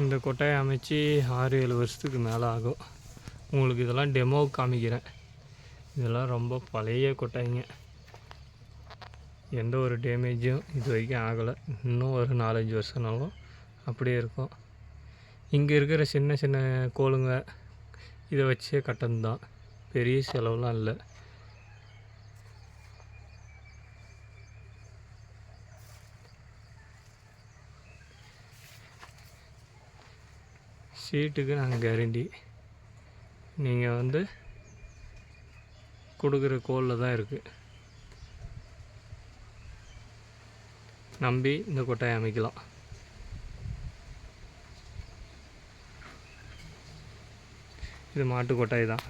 இந்த கொட்டாயை அமைச்சு 6-7 வருஷத்துக்கு மேலே ஆகும். உங்களுக்கு இதெல்லாம் டெமோவுக்கு காமிக்கிறேன். இதெல்லாம் ரொம்ப பழைய கொட்டாய்ங்க. எந்த ஒரு டேமேஜும் இது வரைக்கும் ஆகலை. இன்னும் ஒரு 4-5 வருஷம்னாலும் அப்படியே இருக்கும். இங்கே இருக்கிற சின்ன சின்ன கோலுங்க இதை வச்சே கட்டணு தான். பெரிய செலவுலாம் இல்லை. சீட்டுக்கு நாங்கள் கேரண்டி. நீங்கள் கொடுக்குற கோலில் தான் இருக்குது. நம்பி இந்த கொட்டாயை அமைக்கலாம். இது மாட்டு கொட்டாய் தான்.